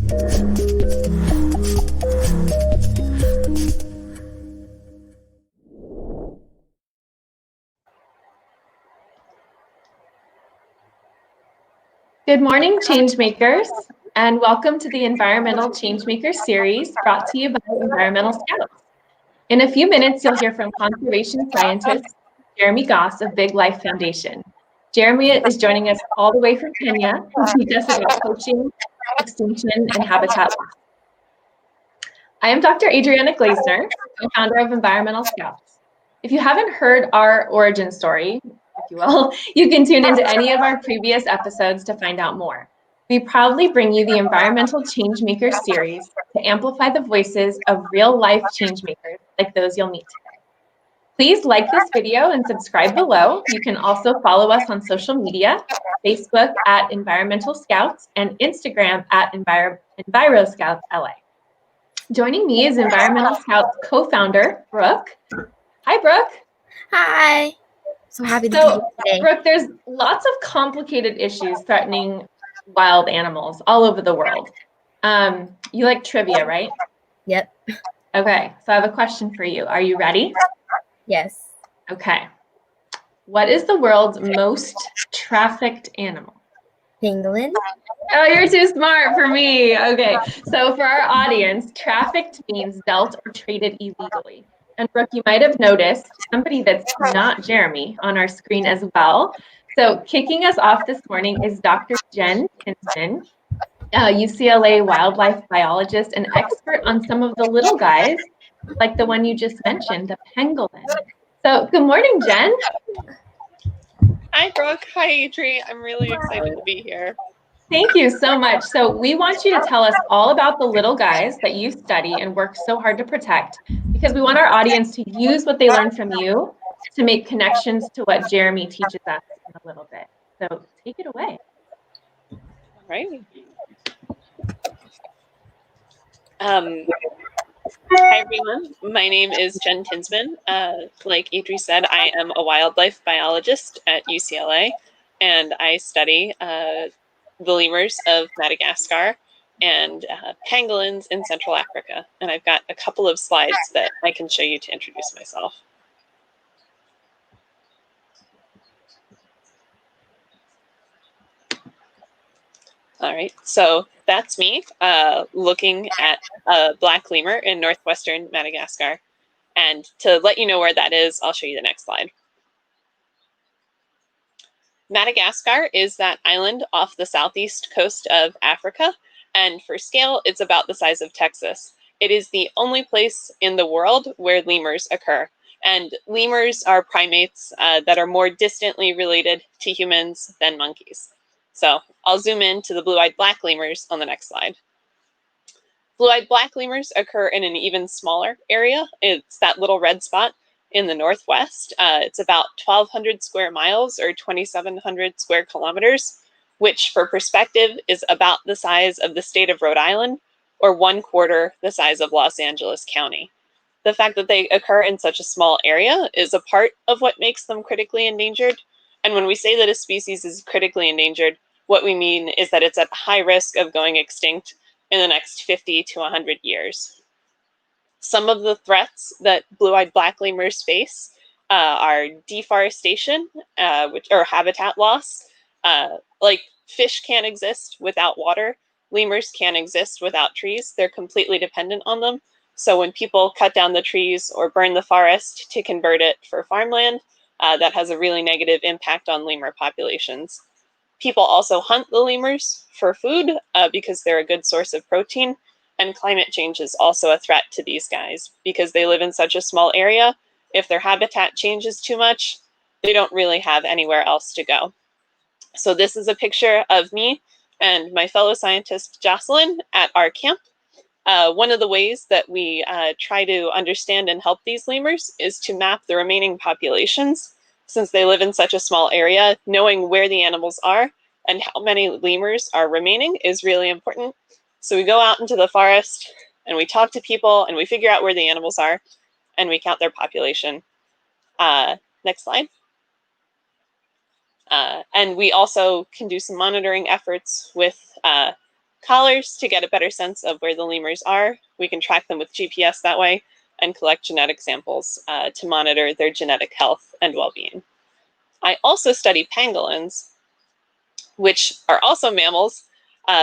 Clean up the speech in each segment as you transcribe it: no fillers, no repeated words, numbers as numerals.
Good morning, Changemakers, and welcome to the Environmental Changemaker series brought to you by Environmental Scouts. In a few minutes, you'll hear from conservation scientist Jeremy Goss of Big Life Foundation. Jeremy is joining us all the way from Kenya to teach us about poaching, extinction, and habitat loss. I am Dr. Adrianna Glazener, co-founder of Environmental Scouts. If you haven't heard our origin story, if you will, you can tune into any of our previous episodes to find out more. We proudly bring you the Environmental Changemaker series to amplify the voices of real-life changemakers like those you'll meet today. Please like this video and subscribe below. You can also follow us on social media, Facebook at Environmental Scouts and Instagram at EnviroScoutsLA. Joining me is Environmental Scouts co-founder, Brooke. Hi, Brooke. Hi. So happy to be here today. Brooke, there's lots of complicated issues threatening wild animals all over the world. You like trivia, right? Yep. Okay, so I have a question for you. Are you ready? Yes. Okay. What is the world's most trafficked animal? Pangolin. Oh, you're too smart for me. Okay, so for our audience, trafficked means dealt or traded illegally. And Brooke, you might have noticed somebody that's not Jeremy on our screen as well. So kicking us off this morning is Dr. Jen Tinsman, UCLA wildlife biologist and expert on some of the little guys, like the one you just mentioned, the pangolin. So good morning, Jen. Hi, Brooke. Hi, Adri. I'm really excited to be here. Thank you so much. So we want you to tell us all about the little guys that you study and work so hard to protect, because we want our audience to use what they learn from you to make connections to what Jeremy teaches us in a little bit. So take it away. All right. Hi, everyone. My name is Jen Tinsman. Like Adri said, I am a wildlife biologist at UCLA, and I study the lemurs of Madagascar and pangolins in Central Africa. And I've got a couple of slides that I can show you to introduce myself. All right, so that's me looking at a black lemur in northwestern Madagascar. And to let you know where that is, I'll show you the next slide. Madagascar is that island off the southeast coast of Africa. And for scale, it's about the size of Texas. It is the only place in the world where lemurs occur. And lemurs are primates that are more distantly related to humans than monkeys. So I'll zoom in to the blue-eyed black lemurs on the next slide. Blue-eyed black lemurs occur in an even smaller area. It's that little red spot in the northwest. It's about 1,200 square miles or 2,700 square kilometers, which for perspective is about the size of the state of Rhode Island or 1/4 the size of Los Angeles County. The fact that they occur in such a small area is a part of what makes them critically endangered. And when we say that a species is critically endangered, what we mean is that it's at high risk of going extinct in the next 50 to 100 years. Some of the threats that blue-eyed black lemurs face are deforestation, or habitat loss. Like fish can't exist without water, lemurs can't exist without trees. They're completely dependent on them. So when people cut down the trees or burn the forest to convert it for farmland, that has a really negative impact on lemur populations. People also hunt the lemurs for food because they're a good source of protein. And climate change is also a threat to these guys because they live in such a small area. If their habitat changes too much, they don't really have anywhere else to go. So this is a picture of me and my fellow scientist Jocelyn at our camp. One of the ways that we try to understand and help these lemurs is to map the remaining populations. Since they live in such a small area, knowing where the animals are and how many lemurs are remaining is really important. So we go out into the forest and we talk to people and we figure out where the animals are and we count their population. Next slide. And we also can do some monitoring efforts with collars to get a better sense of where the lemurs are. We can track them with GPS that way and collect genetic samples to monitor their genetic health and well-being. I also study pangolins, which are also mammals.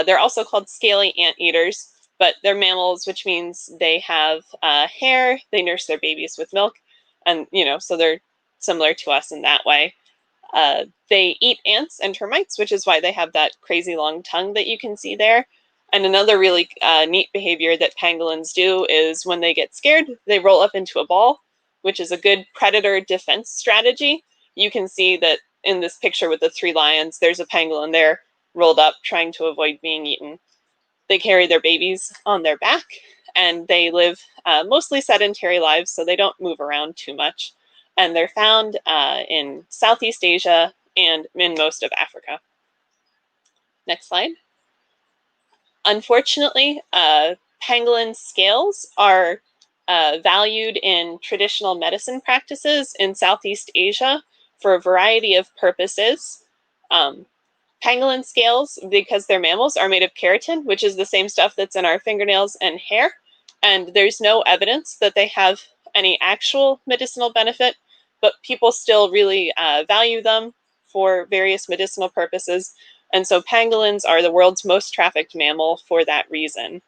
They're also called scaly anteaters, but they're mammals, which means they have hair, they nurse their babies with milk, and so they're similar to us in that way. They eat ants and termites, which is why they have that crazy long tongue that you can see there. And another really neat behavior that pangolins do is when they get scared, they roll up into a ball, which is a good predator defense strategy. You can see that in this picture with the 3 lions, there's a pangolin there rolled up trying to avoid being eaten. They carry their babies on their back, and they live mostly sedentary lives, so they don't move around too much. And they're found in Southeast Asia and in most of Africa. Next slide. Unfortunately, pangolin scales are valued in traditional medicine practices in Southeast Asia for a variety of purposes. Pangolin scales, because they're mammals, are made of keratin, which is the same stuff that's in our fingernails and hair. And there's no evidence that they have any actual medicinal benefit, but people still really value them for various medicinal purposes. And so pangolins are the world's most trafficked mammal for that reason.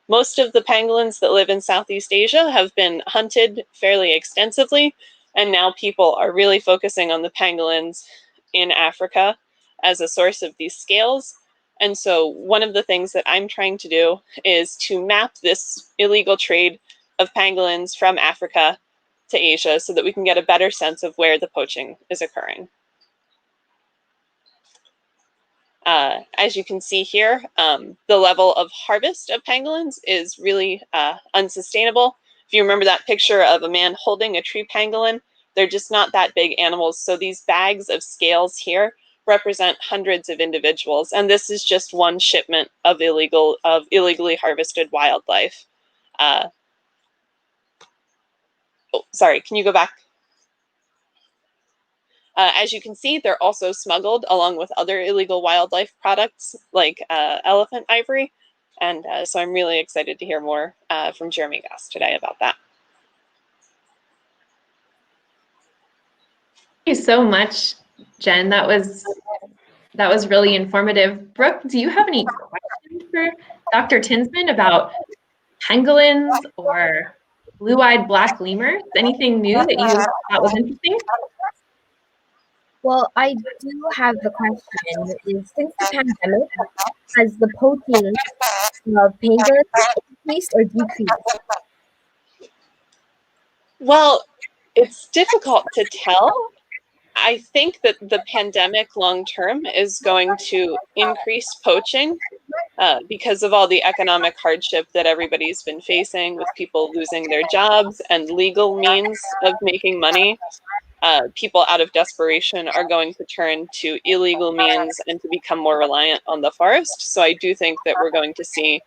Most of the pangolins that live in Southeast Asia have been hunted fairly extensively, and now people are really focusing on the pangolins in Africa as a source of these scales. And so one of the things that I'm trying to do is to map this illegal trade of pangolins from Africa to Asia so that we can get a better sense of where the poaching is occurring. As you can see here, the level of harvest of pangolins is really unsustainable. If you remember that picture of a man holding a tree pangolin, they're just not that big animals. So these bags of scales here represent hundreds of individuals, and this is just one shipment of illegally harvested wildlife. Oh, sorry, can you go back? As you can see, they're also smuggled along with other illegal wildlife products like elephant ivory. And so I'm really excited to hear more from Jeremy Goss today about that. Thank you so much, Jen. That was really informative. Brooke, do you have any questions for Dr. Tinsman about pangolins or blue-eyed black lemurs? Anything new that you thought was interesting? Well, I do have the question. Is since the pandemic, has the poaching of pangolins increased or decreased? Well, it's difficult to tell. I think that the pandemic long-term is going to increase poaching because of all the economic hardship that everybody's been facing with people losing their jobs and legal means of making money. People out of desperation are going to turn to illegal means and to become more reliant on the forest. So I do think that we're going to see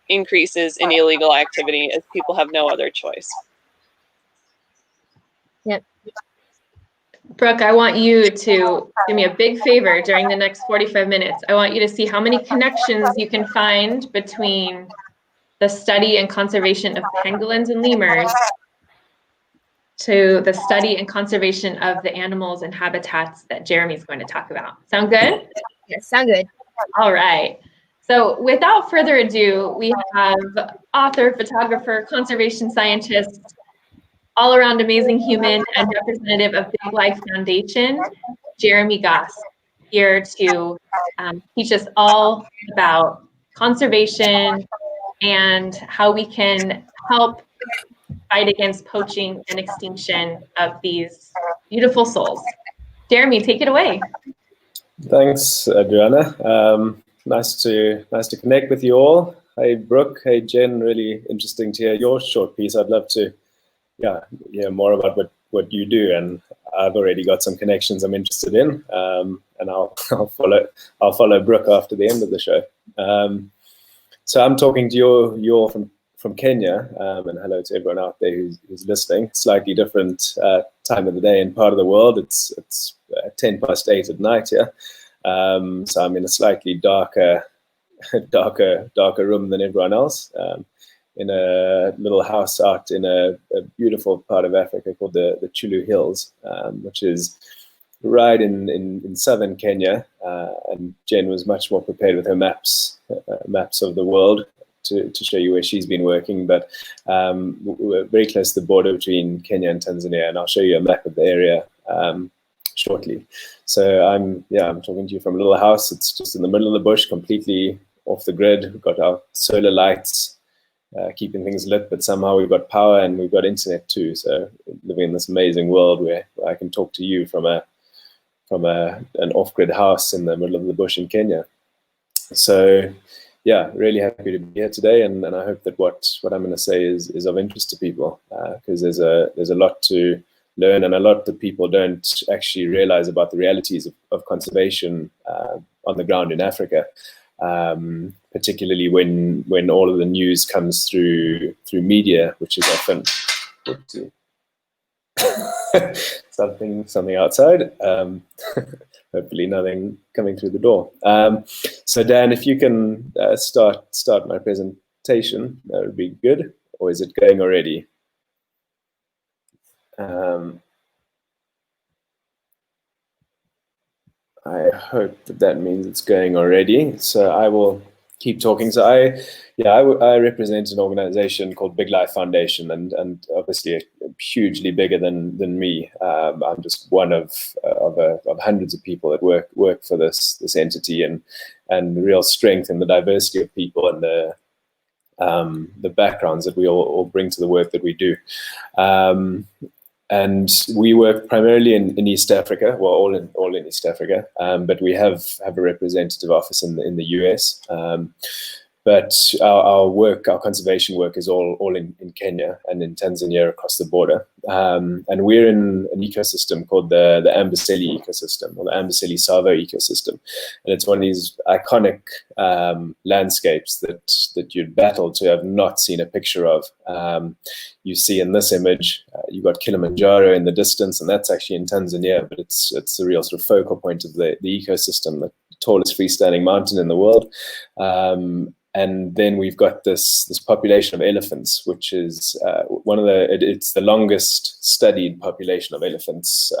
increases in illegal activity as people have no other choice. Yep. Brooke, I want you to do me a big favor during the next 45 minutes. I want you to see how many connections you can find between the study and conservation of pangolins and lemurs to the study and conservation of the animals and habitats that Jeremy's going to talk about. Sound good? Yes, sound good. All right. So without further ado, we have author, photographer, conservation scientist, all-around amazing human and representative of Big Life Foundation, Jeremy Goss, here to teach us all about conservation and how we can help fight against poaching and extinction of these beautiful souls. Jeremy, take it away. Thanks, Adrianna. Nice to connect with you all. Hey, Brooke. Hey, Jen. Really interesting to hear your short piece. I'd love to hear more about what you do, and I've already got some connections I'm interested in, and I'll follow Brooke after the end of the show. So I'm talking to you all from Kenya, and hello to everyone out there who's listening. Slightly different time of the day and part of the world. It's 10 past 8 at night here, so I'm in a slightly darker darker room than everyone else, in a little house out in a beautiful part of Africa called the Chulu Hills, which is right in southern Kenya. And Jen was much more prepared with her maps of the world to show you where she's been working. But we're very close to the border between Kenya and Tanzania, and I'll show you a map of the area shortly. So I'm talking to you from a little house. It's just in the middle of the bush, completely off the grid. We've got our solar lights keeping things lit, but somehow we've got power and we've got internet too. So living in this amazing world where I can talk to you from an off-grid house in the middle of the bush in Kenya. So yeah, really happy to be here today, and I hope that what I'm going to say is of interest to people, because there's a lot to learn and a lot that people don't actually realize about the realities of conservation on the ground in Africa, particularly when all of the news comes through media, which is often something outside. Hopefully nothing coming through the door. So Dan, if you can start my presentation, that would be good. Or is it going already? I hope that means it's going already. So I will keep talking. So I represent an organization called Big Life Foundation, and obviously hugely bigger than me. I'm just one of hundreds of people that work for this entity, and real strength in the diversity of people and the backgrounds that we all bring to the work that we do. And we work primarily in East Africa, well, all in East Africa, but we have a representative office in the US. But our conservation work is all in Kenya and in Tanzania across the border. And we're in an ecosystem called the Amboseli ecosystem, or the Amboseli Savo ecosystem. And it's one of these iconic landscapes that you'd battle to have not seen a picture of. You see in this image, you've got Kilimanjaro in the distance, and that's actually in Tanzania, but it's a real sort of focal point of the ecosystem, the tallest freestanding mountain in the world. And then we've got this population of elephants, which is it's the longest studied population of elephants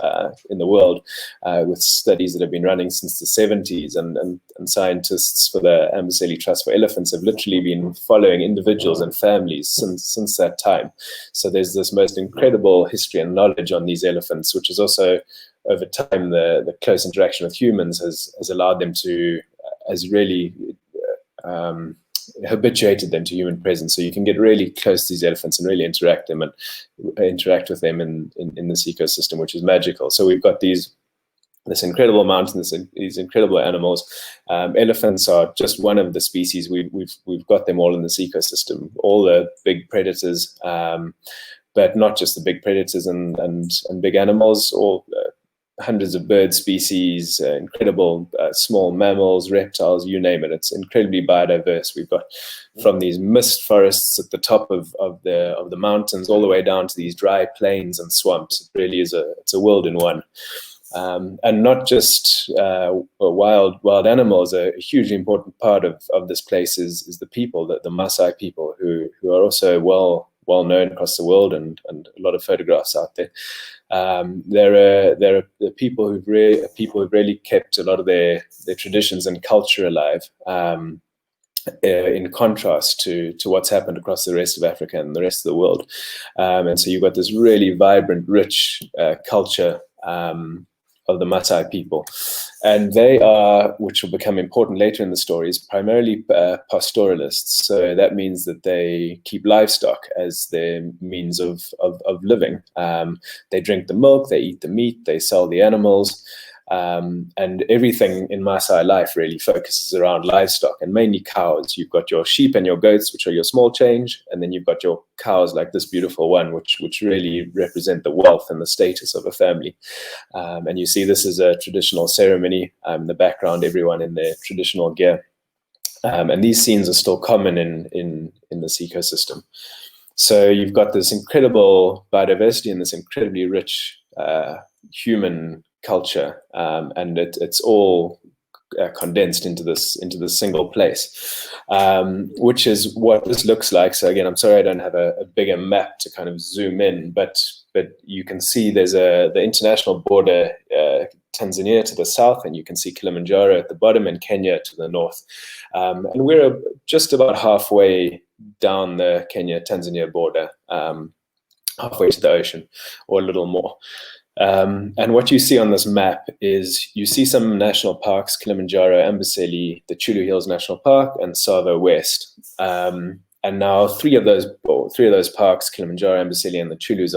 in the world, with studies that have been running since the 70s, and scientists for the Amboseli Trust for Elephants have literally been following individuals and families since that time. So there's this most incredible history and knowledge on these elephants, which is also over time the close interaction with humans has allowed them to really habituated them to human presence, so you can get really close to these elephants and really interact with them in this ecosystem, which is magical. So we've got this incredible mountain, these incredible animals. Elephants are just one of the species. We've got them all in this ecosystem, all the big predators, but not just the big predators and big animals, all hundreds of bird species, incredible small mammals, reptiles, you name it. It's incredibly biodiverse. We've got from these mist forests at the top of the mountains all the way down to these dry plains and swamps. It really is it's a world in one. And not just wild animals. A hugely important part of this place is the people, the Maasai people, who are also well known across the world, and a lot of photographs out there. There are people who've really kept a lot of their traditions and culture alive, in contrast to what's happened across the rest of Africa and the rest of the world. And so you've got this really vibrant, rich culture of the Maasai people. And they are, which will become important later in the stories, primarily pastoralists. So that means that they keep livestock as their means of living. They drink the milk, they eat the meat, they sell the animals. And everything in Maasai life really focuses around livestock, and mainly cows. You've got your sheep and your goats, which are your small change, and then you've got your cows like this beautiful one, which really represent the wealth and the status of a family. And you see this is a traditional ceremony. In the background, everyone in their traditional gear. And these scenes are still common in this ecosystem. So you've got this incredible biodiversity and this incredibly rich human culture, and it's all condensed into this single place, which is what this looks like. So again, I'm sorry I don't have a bigger map to kind of zoom in, but you can see there's the international border, Tanzania to the south, and you can see Kilimanjaro at the bottom and Kenya to the north. And we're just about halfway down the Kenya-Tanzania border, halfway to the ocean, or a little more. And what you see on this map is you see some national parks: Kilimanjaro, Amboseli, the Chulu Hills National Park, and Tsavo West. And now three of those parks, Kilimanjaro, Amboseli, and the Chulus,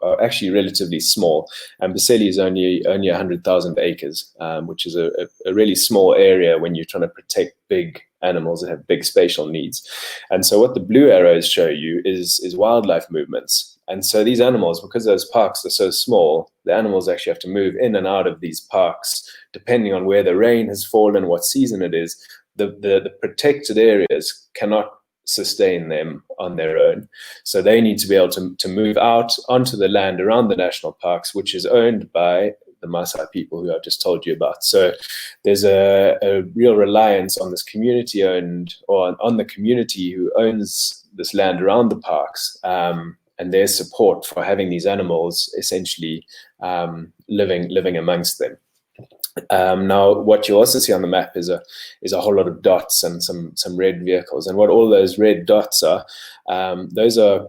are actually relatively small. Amboseli is only 100,000 acres, which is a really small area when you're trying to protect big animals that have big spatial needs. And so what the blue arrows show you is wildlife movements. And so these animals, because those parks are so small, the animals actually have to move in and out of these parks depending on where the rain has fallen, what season it is. The protected areas cannot sustain them on their own. So they need to be able to move out onto the land around the national parks, which is owned by the Maasai people who I just told you about. So there's a real reliance on this community owned, or on the community who owns this land around the parks, and their support for having these animals essentially living amongst them. Now, what you also see on the map is a whole lot of dots and some red vehicles. And what all those red dots are, those are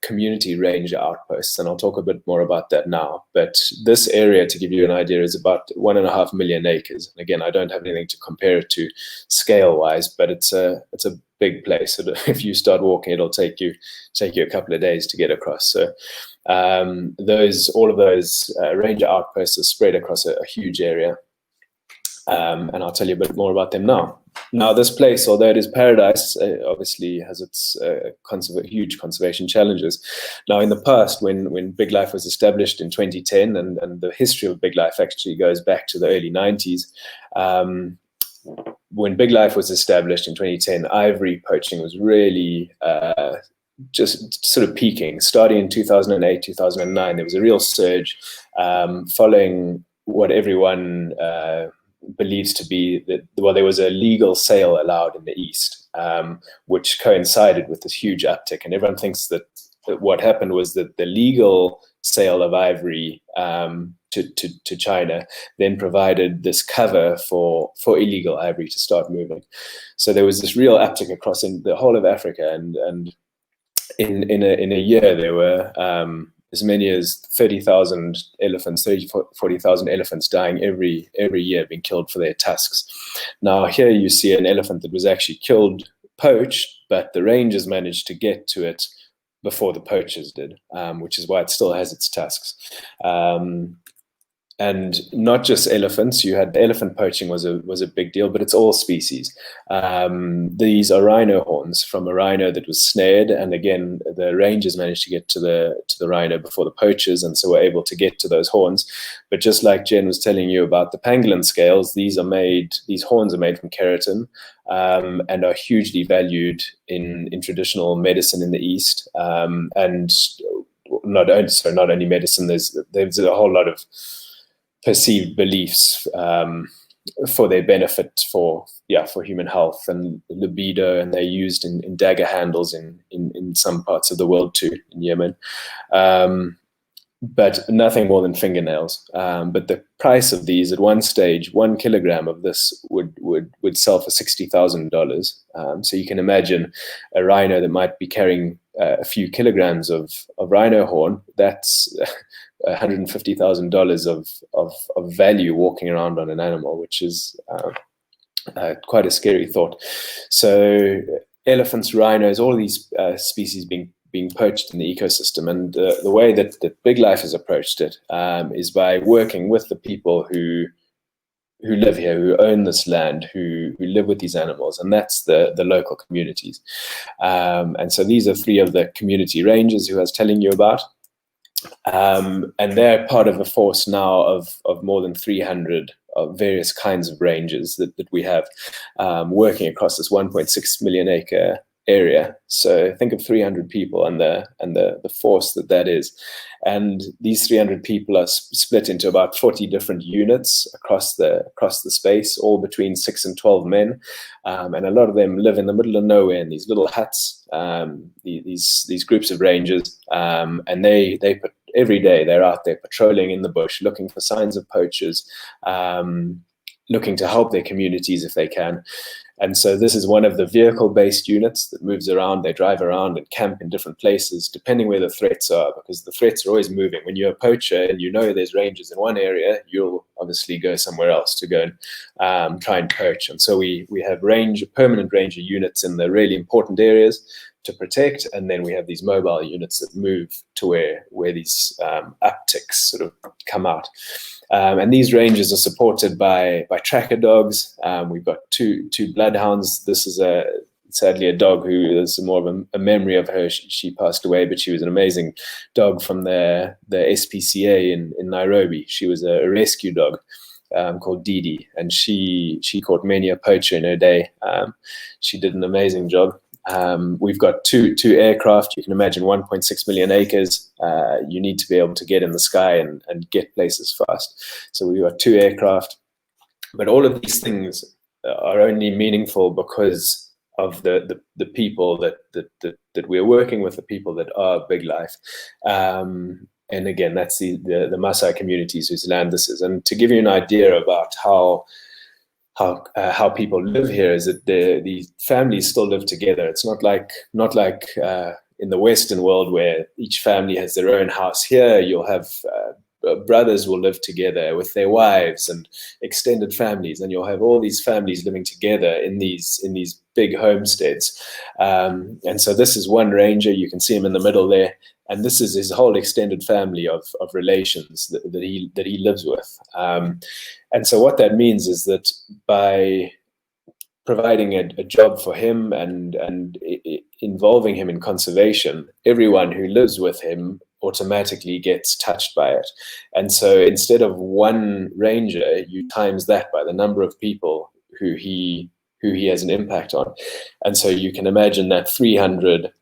community ranger outposts, and I'll talk a bit more about that now. But this area, to give you an idea, is about 1.5 million acres. And again, I don't have anything to compare it to scale-wise, but it's a big place. So if you start walking, it'll take you a couple of days to get across. So all of those ranger outposts are spread across a huge area. And I'll tell you a bit more about them now. Now, this place, although it is paradise, obviously has its huge conservation challenges. Now, in the past, when Big Life was established in 2010, and the history of Big Life actually goes back to the early 90s, when Big Life was established in 2010, ivory poaching was really just sort of peaking. Starting in 2008, 2009, there was a real surge following what everyone believes to be that, well, there was a legal sale allowed in the East, which coincided with this huge uptick. And everyone thinks that what happened was that the legal sale of ivory to China then provided this cover for illegal ivory to start moving. So there was this real uptick across in the whole of Africa, and in a year there were as many as 30,000 elephants, 40,000 elephants dying every year, being killed for their tusks. Now here you see an elephant that was actually poached, but the rangers managed to get to it before the poachers did, which is why it still has its tusks. And not just elephants. You had elephant poaching was a big deal, but it's all species. These are rhino horns from a rhino that was snared, and again, the rangers managed to get to the rhino before the poachers, and so were able to get to those horns. But just like Jen was telling you about the pangolin scales, these horns are made from keratin, and are hugely valued in traditional medicine in the East, and not only medicine. There's a whole lot of perceived beliefs for their benefit for human health and libido, and they're used in dagger handles in some parts of the world too, in Yemen, but nothing more than fingernails. But the price of these, at one stage, 1 kilogram of this would sell for $60,000. So you can imagine a rhino that might be carrying a few kilograms of rhino horn. That's $150,000 of value walking around on an animal, which is quite a scary thought. So elephants, rhinos, all of these species being poached in the ecosystem, and the way that Big Life has approached it is by working with the people who live here, who own this land, who live with these animals, and that's the local communities. And so these are 3 of the community rangers who I was telling you about. And they're part of a force now of more than 300 of various kinds of rangers that we have working across this 1.6 million acre area. So think of 300 people and the force that is. And these 300 people are split into about 40 different units across the space, all between 6 and 12 men. And a lot of them live in the middle of nowhere in these little huts, these groups of rangers. And they every day they're out there patrolling in the bush, looking for signs of poachers, looking to help their communities if they can. And so this is one of the vehicle-based units that moves around. They drive around and camp in different places, depending where the threats are, because the threats are always moving. When you're a poacher and you know there's rangers in one area, you'll obviously go somewhere else to go and try and poach. And so we have permanent ranger units in the really important areas to protect, and then we have these mobile units that move to where these upticks sort of come out. And these rangers are supported by tracker dogs. We've got two bloodhounds. This is sadly a dog who is more of a memory of her. She passed away, but she was an amazing dog from the SPCA in Nairobi. She was a rescue dog called Didi, and she caught many a poacher in her day. She did an amazing job. We've got two aircraft. You can imagine 1.6 million acres. You need to be able to get in the sky and get places fast. So we've got 2 aircraft. But all of these things are only meaningful because of the people that we're working with, the people that are Big Life. And again, that's the Maasai communities whose land this is. And to give you an idea about how people live here, is that the families still live together. It's not like in the Western world where each family has their own house. Here you'll have brothers will live together with their wives and extended families, and you'll have all these families living together in these big homesteads. And so this is one ranger. You can see him in the middle there. And this is his whole extended family of relations that he lives with. And so what that means is that by providing a job for him and involving him in conservation, everyone who lives with him automatically gets touched by it. And so instead of one ranger, you times that by the number of people who he has an impact on. And so you can imagine that 300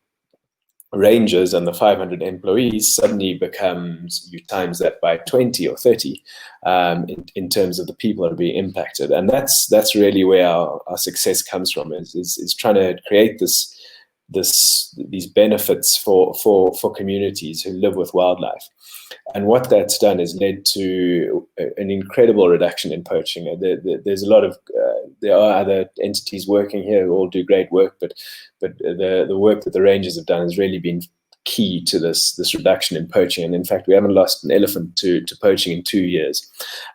rangers and the 500 employees suddenly becomes, you times that by 20 or 30 in terms of the people that are being impacted. And that's really where our success comes from, is trying to create these benefits for communities who live with wildlife. And what that's done is led to an incredible reduction in poaching. There's a lot of there are other entities working here who all do great work, but the work that the rangers have done has really been key to this reduction in poaching. And in fact, we haven't lost an elephant to poaching in 2 years.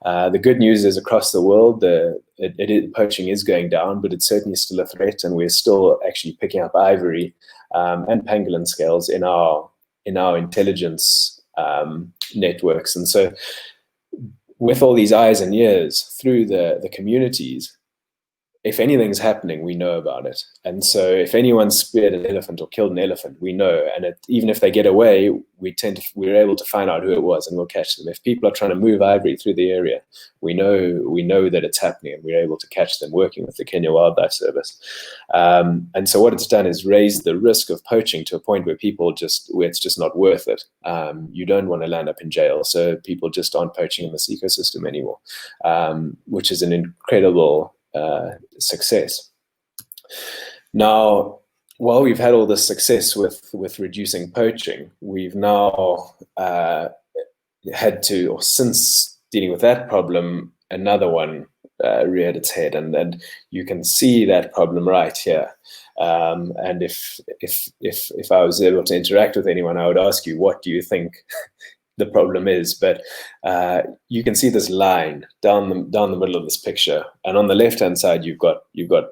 The good news is across the world, poaching is going down, but it's certainly still a threat, and we're still actually picking up ivory and pangolin scales in our intelligence networks. And so with all these eyes and ears through the communities, if anything's happening, we know about it. And so if anyone speared an elephant or killed an elephant, we know. And even if they get away, we're able to find out who it was, and we'll catch them. If people are trying to move ivory through the area, we know that it's happening, and we're able to catch them working with the Kenya Wildlife Service. And so what it's done is raise the risk of poaching to a point where it's just not worth it. You don't want to land up in jail, so people just aren't poaching in this ecosystem anymore, which is an incredible success. Now, while we've had all this success with reducing poaching, we've now had to, or since dealing with that problem, another one reared its head, and you can see that problem right here. And if I was able to interact with anyone, I would ask you, what do you think the problem is? But you can see this line down the middle of this picture, and on the left hand side you've got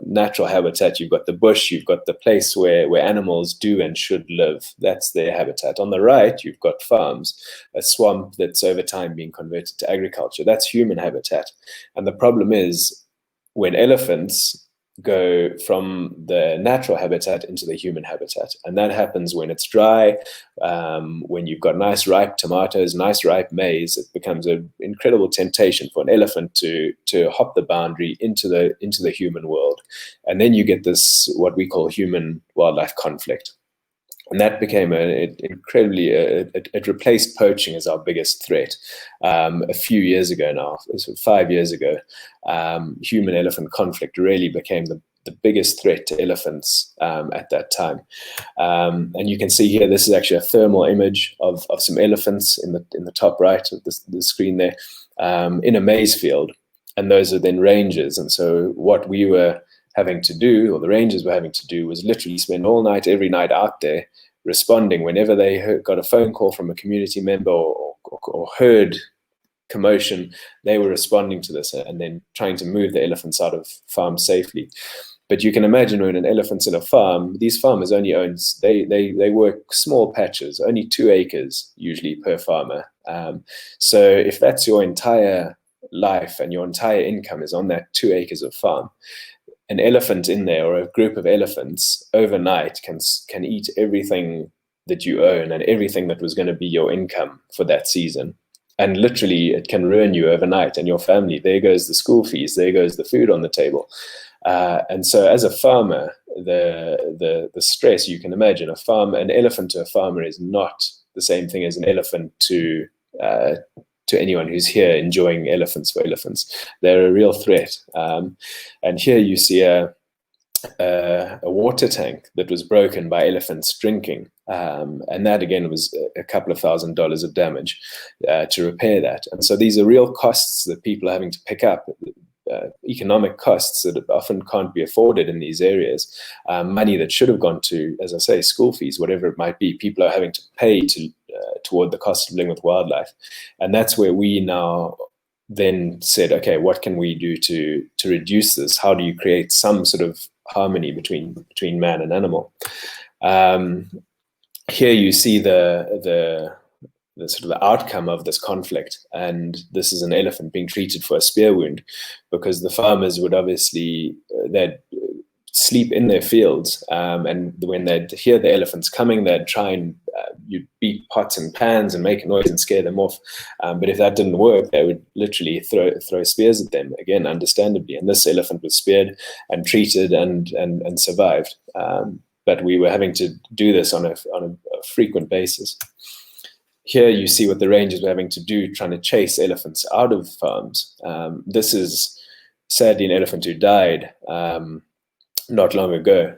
natural habitat, you've got the bush, you've got the place where animals do and should live. That's their habitat. On the right you've got farms, a swamp that's over time being converted to agriculture. That's human habitat. And the problem is, when elephants go from the natural habitat into the human habitat. And that happens when it's dry, when you've got nice ripe tomatoes, nice ripe maize. It becomes an incredible temptation for an elephant to hop the boundary into the human world. And then you get this, what we call human wildlife conflict. And that became incredibly, it replaced poaching as our biggest threat. A few years ago now, 5 years ago, human-elephant conflict really became the biggest threat to elephants at that time. And you can see here, this is actually a thermal image of some elephants in the top right of the screen there, in a maize field. And those are then rangers. And so what we were having to do, or the rangers were having to do, was literally spend all night, every night out there, responding whenever they got a phone call from a community member or heard commotion. They were responding to this and then trying to move the elephants out of farm safely. But you can imagine when an elephant's in a farm, these farmers only own, they work small patches, only 2 acres usually per farmer. So if that's your entire life and your entire income is on that 2 acres of farm, an elephant in there, or a group of elephants, overnight can eat everything that you own and everything that was going to be your income for that season. And literally, it can ruin you overnight and your family. There goes the school fees. There goes the food on the table. And so, as a farmer, the stress, you can imagine, an elephant to a farmer is not the same thing as an elephant to anyone who's here enjoying elephants for elephants. They're a real threat. And here you see a water tank that was broken by elephants drinking. And that, again, was a couple of $1,000s of damage to repair that. And so these are real costs that people are having to pick up, economic costs that often can't be afforded in these areas. Money that should have gone to, as I say, school fees, whatever it might be, people are having to pay toward the cost of living with wildlife. And that's where we now then said, okay, what can we do to reduce this? How do you create some sort of harmony between man and animal? Here you see the sort of the outcome of this conflict, and this is an elephant being treated for a spear wound, because the farmers would obviously they'd sleep in their fields, and when they'd hear the elephants coming, they'd try and you'd beat pots and pans and make a noise and scare them off. But if that didn't work, they would literally throw spears at them, again, understandably. And this elephant was speared and treated and survived. But we were having to do this on a frequent basis. Here you see what the rangers were having to do, trying to chase elephants out of farms. This is sadly an elephant who died not long ago.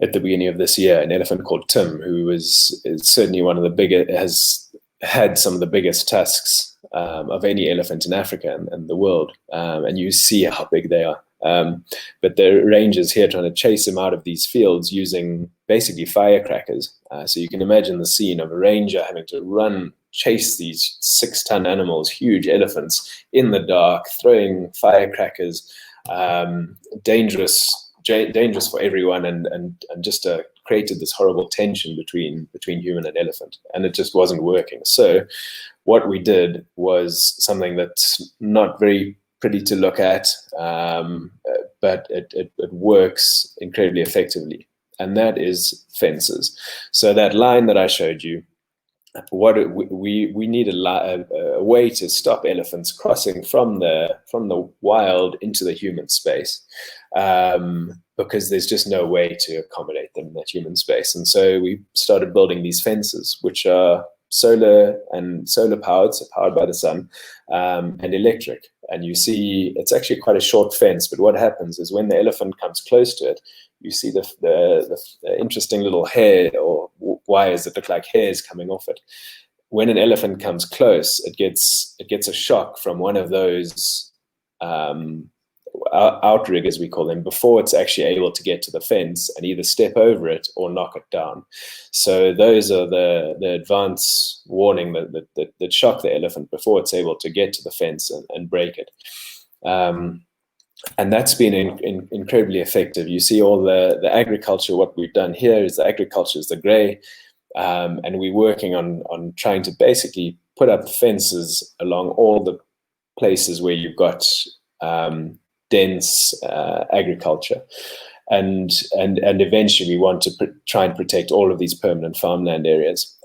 At the beginning of this year, an elephant called Tim, who is certainly one of the biggest, has had some of the biggest tusks of any elephant in Africa and the world. And you see how big they are. But the rangers here trying to chase him out of these fields using basically firecrackers. So you can imagine the scene of a ranger having to chase these 6-ton animals, huge elephants, in the dark, throwing firecrackers, dangerous for everyone, and just created this horrible tension between human and elephant, and it just wasn't working. So what we did was something that's not very pretty to look at, but it works incredibly effectively, and that is fences. So that line that I showed you, what we need a way to stop elephants crossing from the wild into the human space, because there's just no way to accommodate them in that human space. And so we started building these fences, which are solar powered, so powered by the sun, and electric. And you see it's actually quite a short fence, but what happens is when the elephant comes close to it, you see the interesting little hair or wires that look like hairs coming off it. When an elephant comes close, it gets a shock from one of those outriggers, we call them, before it's actually able to get to the fence and either step over it or knock it down. So those are the advance warning that shock the elephant before it's able to get to the fence and break it. And that's been incredibly effective. You see all the agriculture, what we've done here is the agriculture is the gray, and we're working on trying to basically put up fences along all the places where you've got dense agriculture. And eventually we want to try and protect all of these permanent farmland areas,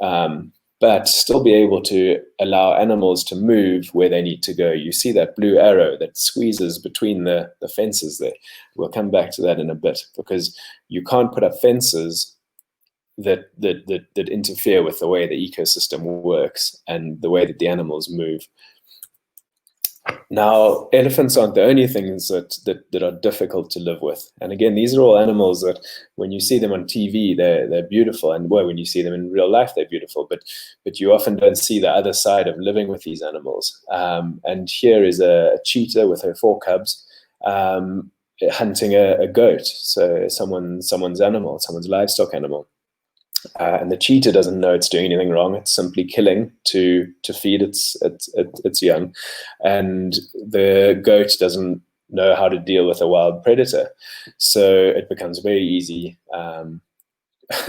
but still be able to allow animals to move where they need to go. You see that blue arrow that squeezes between the fences there. We'll come back to that in a bit, because you can't put up fences that interfere with the way the ecosystem works and the way that the animals move. Now, elephants aren't the only things that are difficult to live with. And again, these are all animals that when you see them on TV, they're beautiful. And well, when you see them in real life, they're beautiful. But you often don't see the other side of living with these animals. And here is a cheetah with her 4 cubs hunting a goat. So someone's animal, someone's livestock animal. And the cheetah doesn't know it's doing anything wrong. It's simply killing to feed its young. And the goat doesn't know how to deal with a wild predator. So it becomes very easy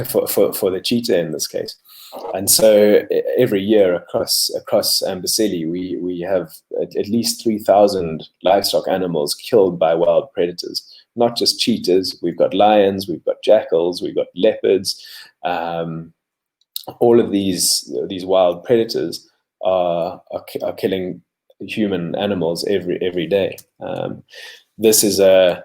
for the cheetah in this case. And so every year across Amboseli, we have at least 3,000 livestock animals killed by wild predators. Not just cheetahs, we've got lions, we've got jackals, we've got leopards. All of these wild predators are killing human animals every day. This is a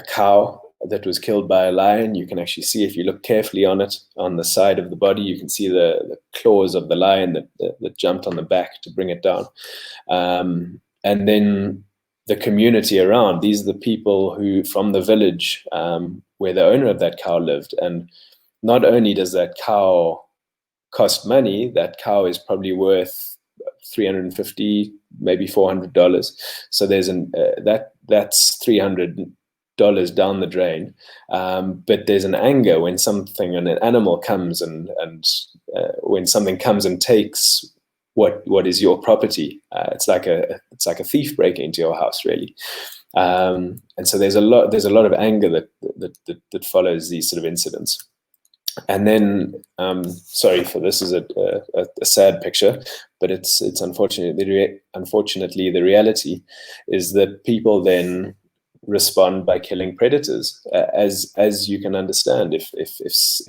cow that was killed by a lion. You can actually see, if you look carefully on it, on the side of the body, you can see the claws of the lion that jumped on the back to bring it down. And then the community around, these are the people who from the village where the owner of that cow lived. And not only does that cow cost money, that cow is probably worth $350, maybe $400. So there's that's $300 down the drain. But there's an anger when an animal comes and when something comes and takes what is your property. It's like a thief breaking into your house, really. And so there's a lot of anger that follows these sort of incidents. And then, sorry for this is a sad picture, but it's unfortunately the reality is that people then respond by killing predators. As you can understand, if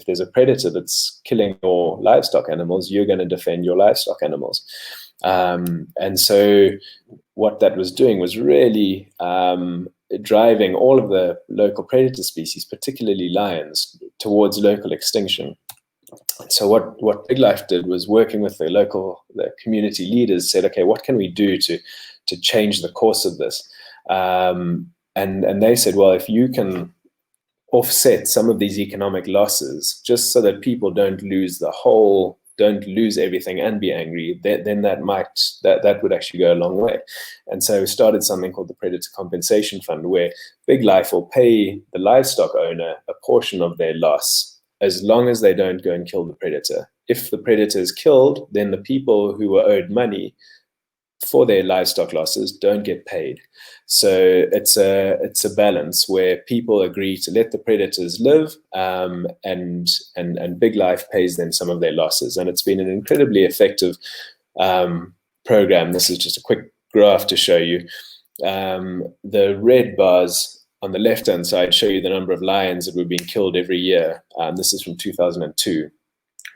there's a predator that's killing your livestock animals, you're going to defend your livestock animals. And so what that was doing was really driving all of the local predator species, particularly lions, towards local extinction. So what Big Life did was, working with the community leaders, said, okay, what can we do to change the course of this? And they said, well, if you can offset some of these economic losses, just so that people don't lose everything and be angry, then that would actually go a long way. And so we started something called the Predator Compensation Fund, where Big Life will pay the livestock owner a portion of their loss, as long as they don't go and kill the predator. If the predator is killed, then the people who were owed money for their livestock losses don't get paid. So it's a balance where people agree to let the predators live, and Big Life pays them some of their losses. And it's been an incredibly effective program. This is just a quick graph to show you. The red bars on the left-hand side show you the number of lions that were being killed every year. This is from 2002.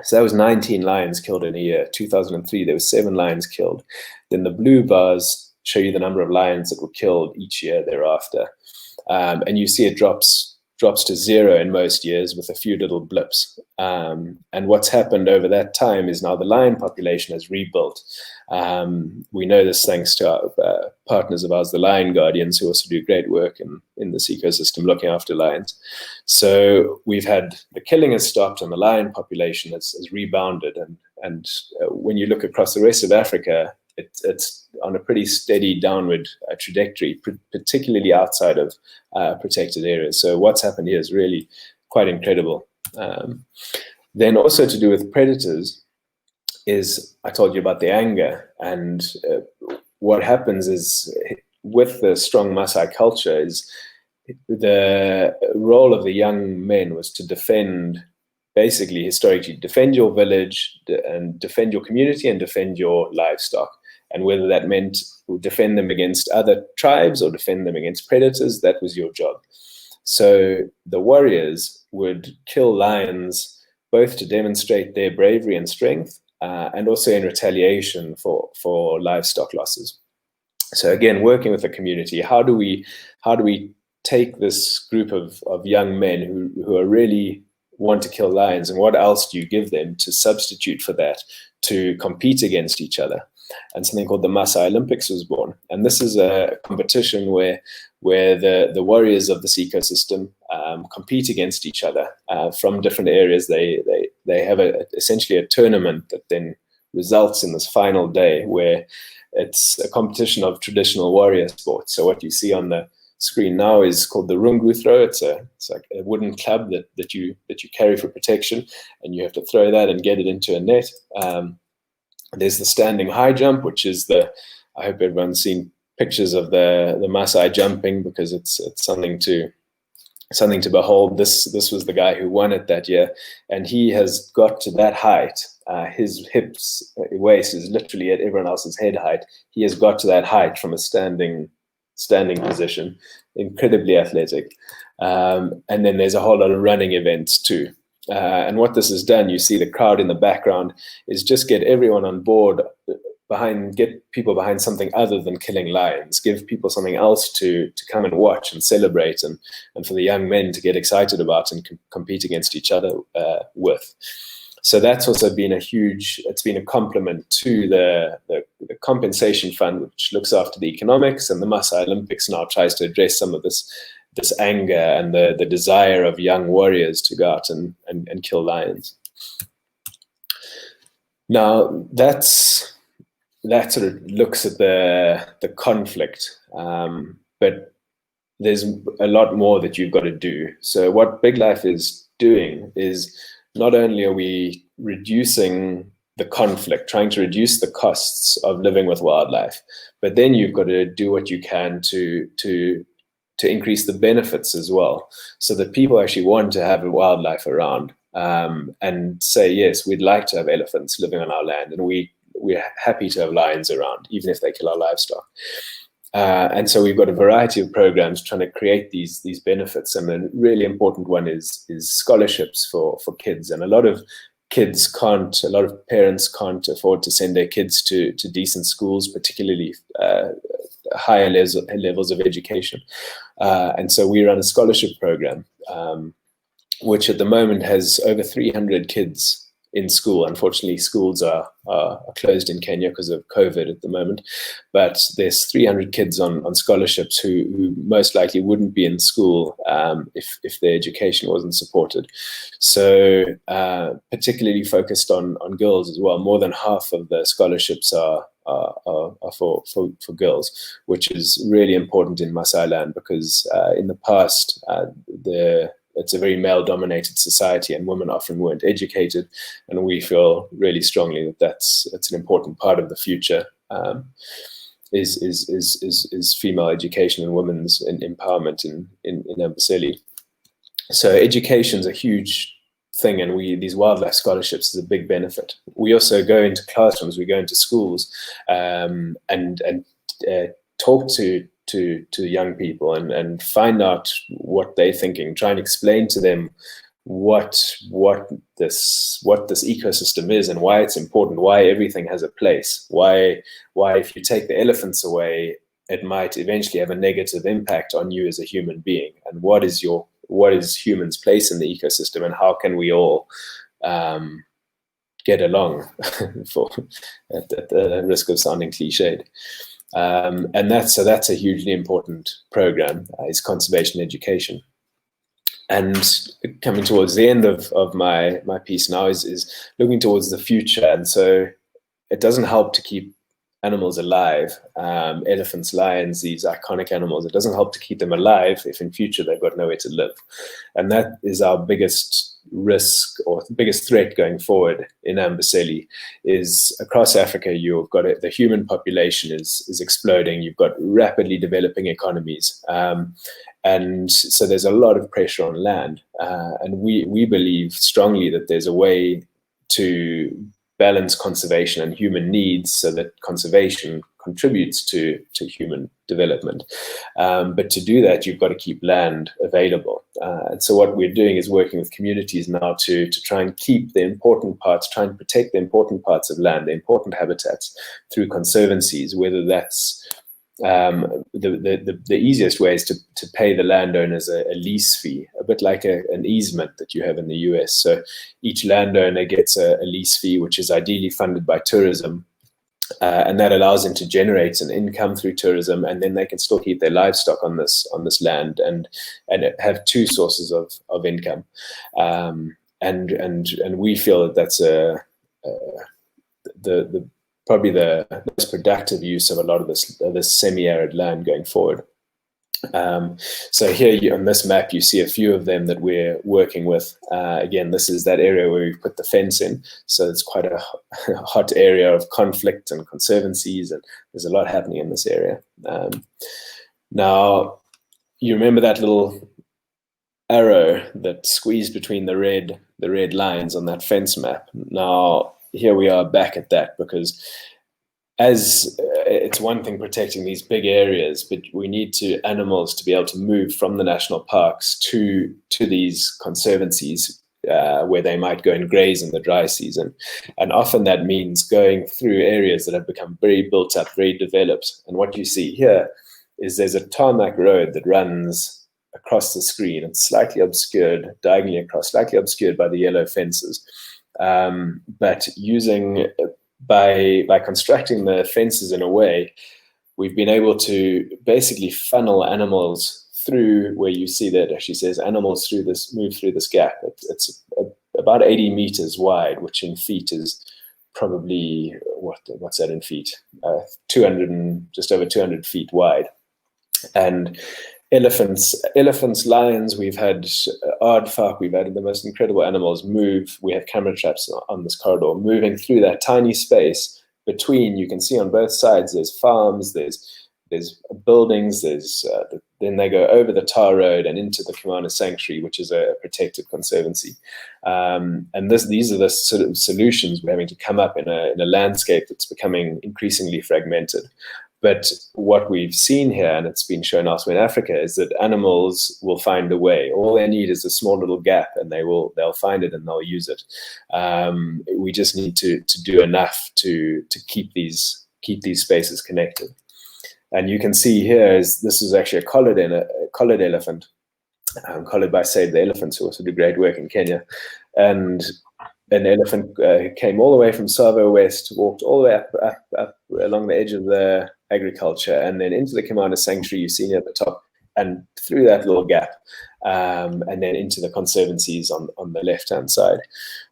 So that was 19 lions killed in a year. 2003, there were 7 lions killed. Then the blue bars show you the number of lions that were killed each year thereafter. And you see it drops to 0 in most years, with a few little blips. And what's happened over that time is now the lion population has rebuilt. We know this thanks to our partners of ours, the Lion Guardians, who also do great work in this ecosystem looking after lions. So we've had the killing has stopped and the lion population has rebounded. And when you look across the rest of Africa, it's on a pretty steady downward trajectory, particularly outside of protected areas. So what's happened here is really quite incredible. Then also to do with predators is, I told you about the anger, and what happens is, with the strong Maasai culture, is the role of the young men was to defend, basically historically, defend your village and defend your community and defend your livestock. And whether that meant defend them against other tribes or defend them against predators, that was your job. So the warriors would kill lions both to demonstrate their bravery and strength, and also in retaliation for livestock losses. So again, working with the community, how do we take this group of young men who are really want to kill lions, and what else do you give them to substitute for that, to compete against each other? And something called the Maasai Olympics was born. And this is a competition where the warriors of this ecosystem compete against each other from different areas. They have essentially a tournament that then results in this final day where it's a competition of traditional warrior sports. So what you see on the screen now is called the rungu throw. It's like a wooden club that you carry for protection, and you have to throw that and get it into a net. There's the standing high jump, which is I hope everyone's seen pictures of the Maasai jumping, because it's something to behold. This was the guy who won it that year, and he has got to that height. His waist is literally at everyone else's head height. He has got to that height from a standing position. Incredibly athletic. And then there's a whole lot of running events too. And what this has done, you see the crowd in the background, is just get everyone on board get people behind something other than killing lions, give people something else to come and watch and celebrate, and for the young men to get excited about and compete against each other with. So that's also been it's been a complement to the compensation fund, which looks after the economics, and the Maasai Olympics now tries to address some of this anger and the desire of young warriors to go out and kill lions. Now that sort of looks at the conflict, but there's a lot more that you've got to do. So what Big Life is doing is, not only are we reducing the conflict, trying to reduce the costs of living with wildlife, but then you've got to do what you can to increase the benefits as well, so that people actually want to have wildlife around, and say, yes, we'd like to have elephants living on our land, and we're happy to have lions around, even if they kill our livestock. And so we've got a variety of programs trying to create these benefits. And a really important one is scholarships for kids. And a lot of parents can't afford to send their kids to decent schools, particularly higher levels of education. And so we run a scholarship program, which at the moment has over 300 kids in school. Unfortunately, schools are closed in Kenya because of COVID at the moment, but there's 300 kids on scholarships who most likely wouldn't be in school if their education wasn't supported. So particularly focused on girls as well. More than half of the scholarships are for girls, which is really important in Maasai land, because in the past it's a very male-dominated society, and women often weren't educated. And we feel really strongly that that's an important part of the future, is female education and women's empowerment in Amboseli. So education is a huge thing, and these wildlife scholarships is a big benefit. We also go into classrooms, we go into schools, and talk to young people and find out what they're thinking, try and explain to them what this ecosystem is and why it's important, why everything has a place, why if you take the elephants away, it might eventually have a negative impact on you as a human being, and what is humans' place in the ecosystem, and how can we all get along at the risk of sounding cliched. And that's a hugely important program, is conservation education. And coming towards the end of my piece now is looking towards the future. And so it doesn't help to keep animals alive, elephants, lions, these iconic animals. It doesn't help to keep them alive if in future they've got nowhere to live. And that is our biggest risk, or the biggest threat going forward in Amboseli. Is across Africa, you've got the human population is exploding. You've got rapidly developing economies, and so there's a lot of pressure on land. And we believe strongly that there's a way to balance conservation and human needs so that conservation contributes to human development. But to do that, you've got to keep land available. And so what we're doing is working with communities now to try and keep the important parts, try and protect the important parts of land, the important habitats through conservancies, whether that's the easiest way is to pay the landowners a lease fee, a bit like an easement that you have in the US. So each landowner gets a lease fee, which is ideally funded by tourism. And that allows them to generate an income through tourism, and then they can still keep their livestock on this land and have two sources of income. And we feel that that's probably the most productive use of a lot of this semi-arid land going forward. So here on this map, you see a few of them that we're working with. Again, this is that area where we've put the fence in. So it's quite a hot area of conflict and conservancies, and there's a lot happening in this area. Now, you remember that little arrow that squeezed between the red lines on that fence map? Now, here we are back at that, because as it's one thing protecting these big areas, but we need animals to be able to move from the national parks to these conservancies where they might go and graze in the dry season. And often that means going through areas that have become very built up, very developed. And what you see here is there's a tarmac road that runs across the screen. It's slightly obscured, diagonally across, slightly obscured by the yellow fences. But by constructing the fences in a way, we've been able to basically funnel animals through where you see that actually says animals move through this gap. It's about 80 meters wide, which in feet is probably, what's that in feet? 200 just over 200 feet wide. And elephants, lions, we've had aardvark, we've had the most incredible animals move. We have camera traps on this corridor moving through that tiny space between. You can see on both sides there's farms, there's buildings, then they go over the tar road and into the Kumana Sanctuary, which is a protected conservancy. And these are the sort of solutions we're having to come up in a landscape that's becoming increasingly fragmented. But what we've seen here, and it's been shown elsewhere in Africa, is that animals will find a way. All they need is a small little gap, and they'll find it and they'll use it. We just need to do enough to keep these spaces connected. And you can see here this is actually a collared elephant, collared by Save the Elephants, who also do great work in Kenya. And an elephant came all the way from Savo West, walked all the way up along the edge of the agriculture, and then into the Kumana Sanctuary you see near the top, and through that little gap, and then into the conservancies on the left-hand side.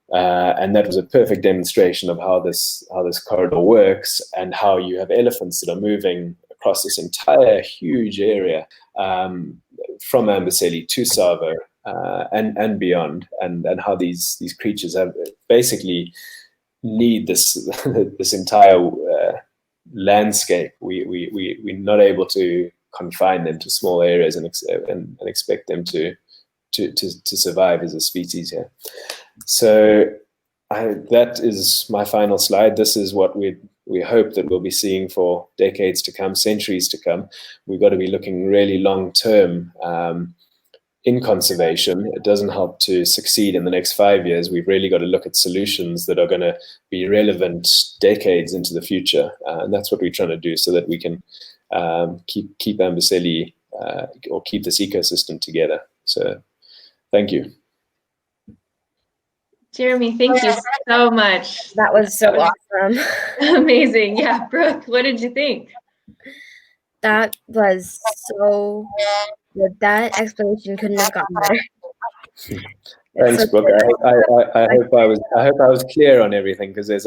And that was a perfect demonstration of how this corridor works, and how you have elephants that are moving across this entire huge area from Amboseli to Savo and beyond, and how these creatures have basically need this entire landscape. We're not able to confine them to small areas and expect them to survive as a species here. So that is my final slide. This is what we hope that we'll be seeing for decades to come, centuries to come. We've got to be looking really long term in conservation. It doesn't help to succeed in the next 5 years. We've really got to look at solutions that are going to be relevant decades into the future. And that's what we're trying to do, so that we can keep Amboseli or keep this ecosystem together. So thank you. Jeremy, thank you so much. That was so awesome. Amazing. Yeah, Brooke, what did you think? That was so good. That explanation couldn't have gotten better. Thanks, Brooke. I hope I was clear on everything, because there's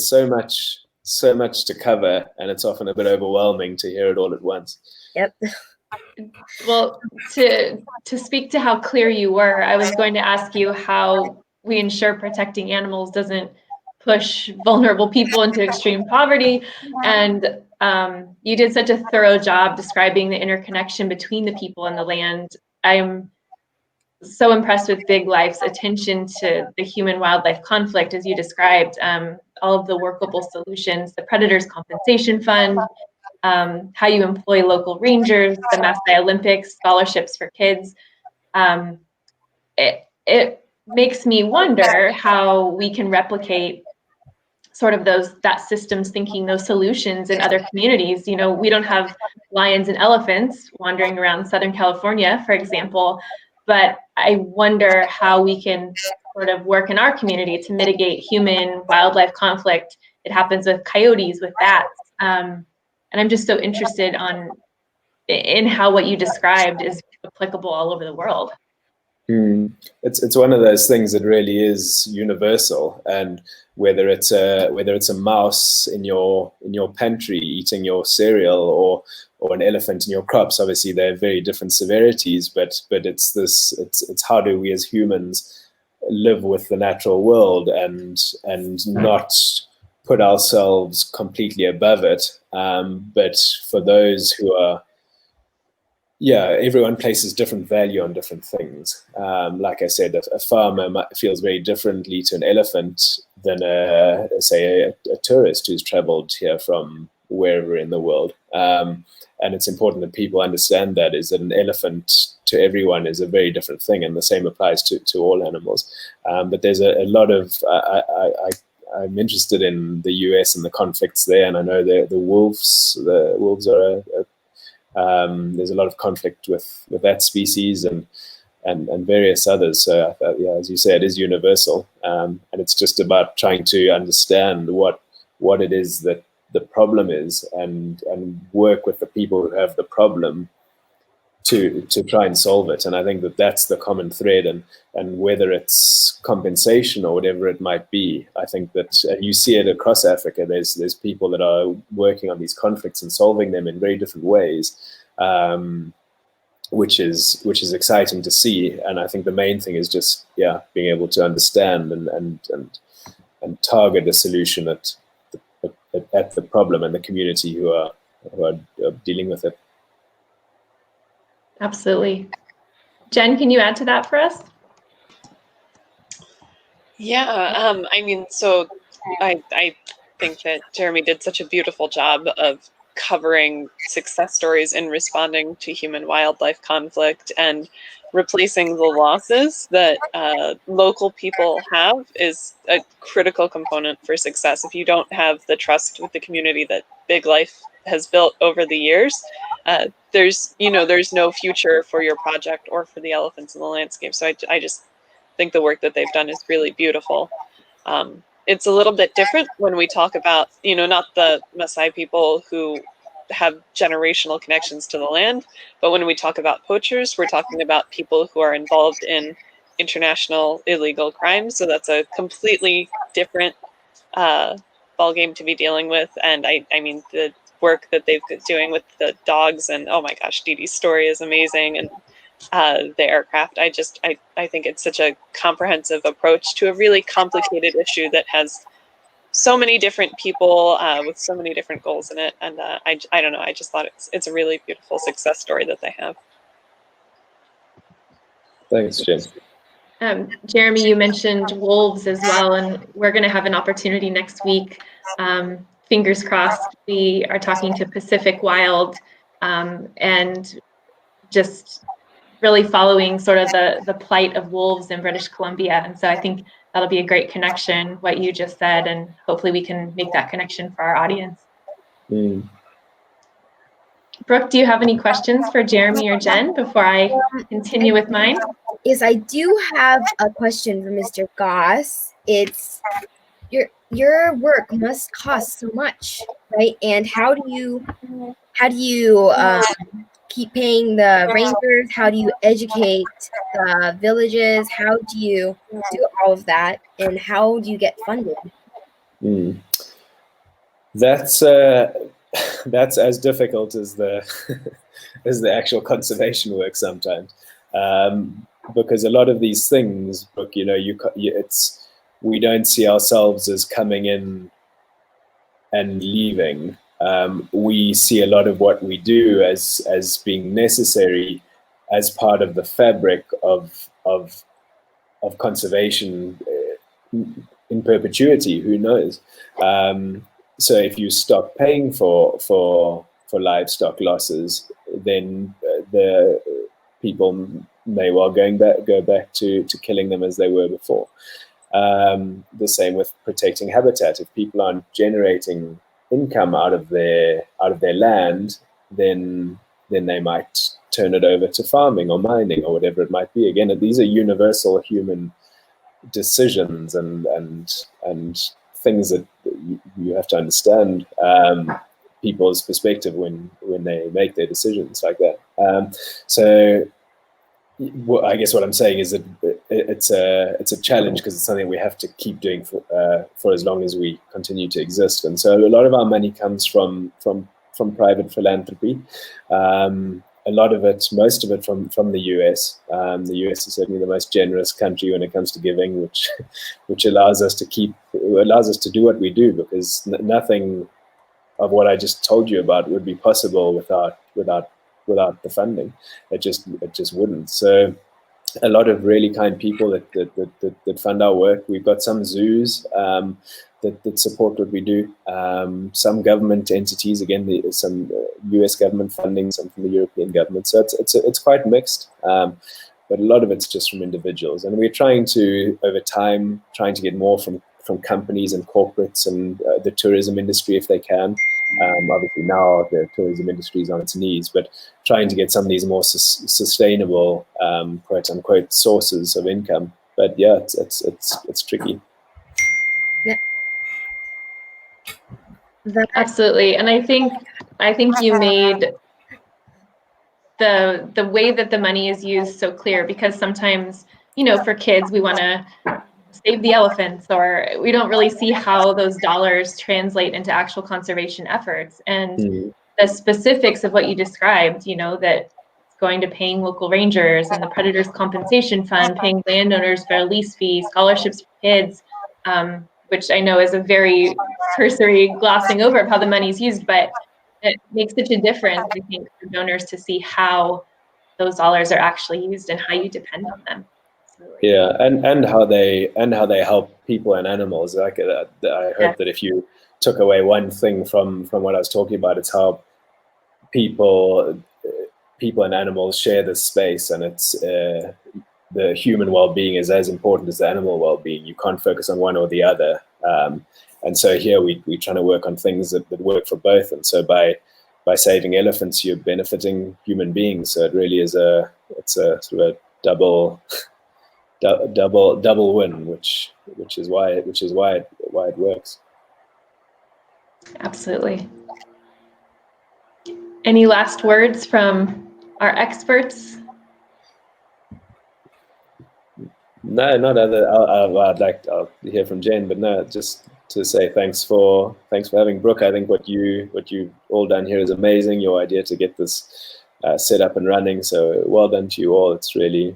so much to cover, and it's often a bit overwhelming to hear it all at once. Yep. Well, to speak to how clear you were, I was going to ask you how we ensure protecting animals doesn't push vulnerable people into extreme poverty. And you did such a thorough job describing the interconnection between the people and the land. I'm so impressed with Big Life's attention to the human-wildlife conflict, as you described, all of the workable solutions, the Predators Compensation Fund, how you employ local rangers, the Maasai Olympics, scholarships for kids. It makes me wonder how we can replicate sort of that systems thinking, those solutions in other communities. You know, we don't have lions and elephants wandering around Southern California, for example, but I wonder how we can sort of work in our community to mitigate human wildlife conflict. It happens with coyotes, with bats. And I'm just so interested in how what you described is applicable all over the world. It's one of those things that really is universal, and whether it's a mouse in your pantry eating your cereal, or an elephant in your crops, obviously they're very different severities, but it's how do we as humans live with the natural world and not put ourselves completely above it, but for those who are, everyone places different value on different things. Like I said, a farmer feels very differently to an elephant than say a tourist who's traveled here from wherever in the world. And it's important that people understand that an elephant to everyone is a very different thing, and the same applies to all animals. But there's a lot of, I'm interested in the US and the conflicts there, and I know the wolves are there's a lot of conflict with that species and various others. So as you said, it is universal, and it's just about trying to understand what it is that the problem is, and work with the people who have the problem to try and solve it. And I think that's the common thread, and whether it's compensation or whatever it might be, I think that, and you see it across Africa, there's people that are working on these conflicts and solving them in very different ways, which is exciting to see. And I think the main thing is just being able to understand and target a solution at the problem and the community who are dealing with it. Absolutely. Jen, can you add to that for us? Yeah, I mean, so I think that Jeremy did such a beautiful job of covering success stories in responding to human-wildlife conflict, and replacing the losses that local people have is a critical component for success. If you don't have the trust with the community that Big Life has built over the years, there's no future for your project or for the elephants in the landscape. So I just think the work that they've done is really beautiful. It's a little bit different when we talk about, not the Maasai people who have generational connections to the land, but when we talk about poachers, we're talking about people who are involved in international illegal crimes. So that's a completely different ballgame to be dealing with. And I mean, the work that they've been doing with the dogs, and oh my gosh, Dee Dee's story is amazing, and the aircraft. I think it's such a comprehensive approach to a really complicated issue that has so many different people with so many different goals in it. And I don't know, I just thought it's a really beautiful success story that they have. Thanks, Jen. Jeremy, you mentioned wolves as well, and we're going to have an opportunity next week. Fingers crossed, we are talking to Pacific Wild, and just really following sort of the plight of wolves in British Columbia. And so I think that'll be a great connection, what you just said, and hopefully we can make that connection for our audience. Brooke, do you have any questions for Jeremy or Jen before I continue with mine? Yes, I do have a question for Mr. Goss. It's your work must cost so much, right? And how do you keep paying the rangers? How do you educate the villages? How do you do all of that? And how do you get funded? That's as difficult as the as the actual conservation work sometimes, because a lot of these things, Brooke, we don't see ourselves as coming in and leaving. We see a lot of what we do as being necessary as part of the fabric of of conservation in perpetuity. Who knows? So if you stop paying for livestock losses, then the people may well go back to killing them as they were before. The same with protecting habitat. If people aren't generating income out of their land, then they might turn it over to farming or mining or whatever it might be. Again, these are universal human decisions and things that you have to understand people's perspective when they make their decisions like that. So I guess what I'm saying is that it's a challenge because it's something we have to keep doing for as long as we continue to exist. And so a lot of our money comes from private philanthropy. Most of it from the US. The US is certainly the most generous country when it comes to giving, which allows us to do what we do, because nothing of what I just told you about would be possible without the funding. It just wouldn't. So a lot of really kind people that fund our work. We've got some zoos that support what we do. Some government entities, again, some US government funding, some from the European government. So it's quite mixed, but a lot of it's just from individuals. And we're trying to, over time, to get more from companies and corporates and the tourism industry if they can. Obviously now the tourism industry is on its knees, but trying to get some of these more sustainable, quote unquote, sources of income. But yeah, it's tricky. Absolutely. And I think you made the way that the money is used so clear, because sometimes, for kids, we want to save the elephants, or we don't really see how those dollars translate into actual conservation efforts. And the specifics of what you described, that it's going to paying local rangers and the Predators Compensation Fund, paying landowners for a lease fee, scholarships for kids, which I know is a very cursory glossing over of how the money's used, but it makes such a difference, I think, for donors to see how those dollars are actually used and how you depend on them. Yeah, and how they help people and animals. Like I hope that if you took away one thing from what I was talking about, it's how people and animals share this space, and it's the human well-being is as important as the animal well-being. You can't focus on one or the other. And so here we're trying to work on things that work for both. And so by saving elephants, you're benefiting human beings. So it really is it's a sort of a double win, which is why it works. Absolutely. Any last words from our experts? No, not other. I'll hear from Jen, but no, just to say thanks for having Brooke. I think what you've all done here is amazing. Your idea to get this set up and running. So well done to you all. It's really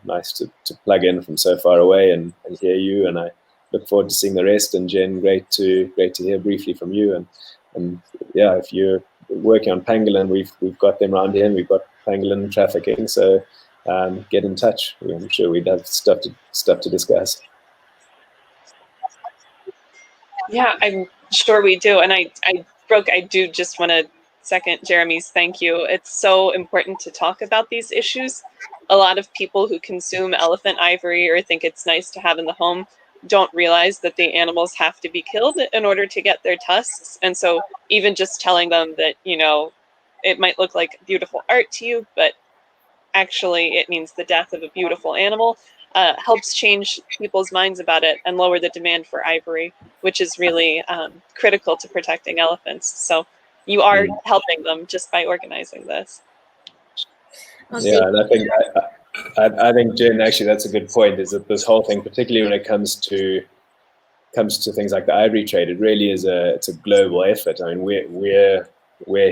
nice to plug in from so far away and hear you. And I look forward to seeing the rest. And Jen, great to hear briefly from you. And yeah, if you're working on pangolin, we've got them around here, and we've got pangolin trafficking. So get in touch. I'm sure we'd have stuff to discuss. Yeah, I'm sure we do. And Brooke, I do just want to second Jeremy's thank you. It's so important to talk about these issues. A lot of people who consume elephant ivory or think it's nice to have in the home don't realize that the animals have to be killed in order to get their tusks. And so even just telling them that, it might look like beautiful art to you, but actually it means the death of a beautiful animal, helps change people's minds about it and lower the demand for ivory, which is really critical to protecting elephants. So you are helping them just by organizing this. Yeah, and I think Jen, actually, that's a good point. Is that this whole thing, particularly when it comes to things like the ivory trade, it really is it's a global effort. I mean, we're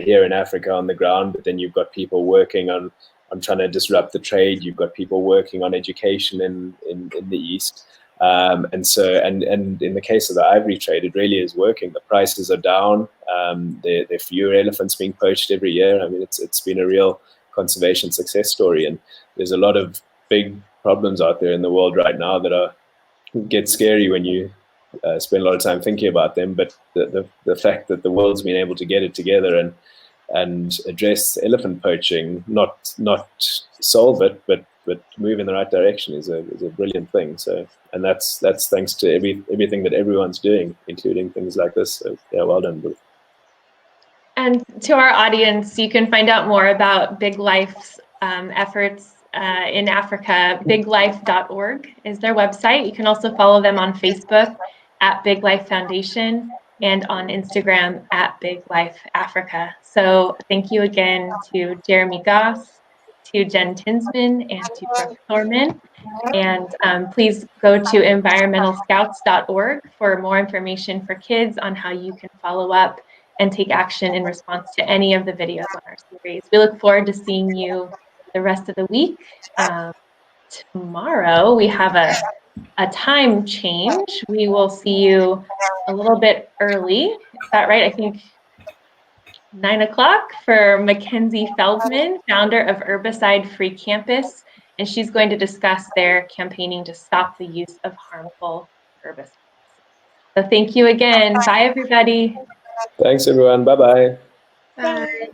here in Africa on the ground, but then you've got people working on trying to disrupt the trade. You've got people working on education in the East. And in the case of the ivory trade, it really is working. The prices are down. There are fewer elephants being poached every year. I mean, it's been a real conservation success story. And there's a lot of big problems out there in the world right now that get scary when you spend a lot of time thinking about them. But the fact that the world's been able to get it together and address elephant poaching, not solve it, but move in the right direction is a brilliant thing. So, and that's thanks to everything that everyone's doing, including things like this. So, yeah, well done, Brooke. And to our audience, you can find out more about Big Life's efforts in Africa. BigLife.org is their website. You can also follow them on Facebook at Big Life Foundation and on Instagram at Big Life Africa. So thank you again to Jeremy Goss, to Jen Tinsman, and to Brooke Thorman. And please go to environmentalscouts.org for more information for kids on how you can follow up and take action in response to any of the videos on our series. We look forward to seeing you the rest of the week. Tomorrow we have a time change. We will see you a little bit early. Is that right? I think 9 o'clock for Mackenzie Feldman, founder of Herbicide Free Campus, and she's going to discuss their campaigning to stop the use of harmful herbicides. So thank you again. Bye, everybody. Thanks, everyone. Bye-bye. Bye.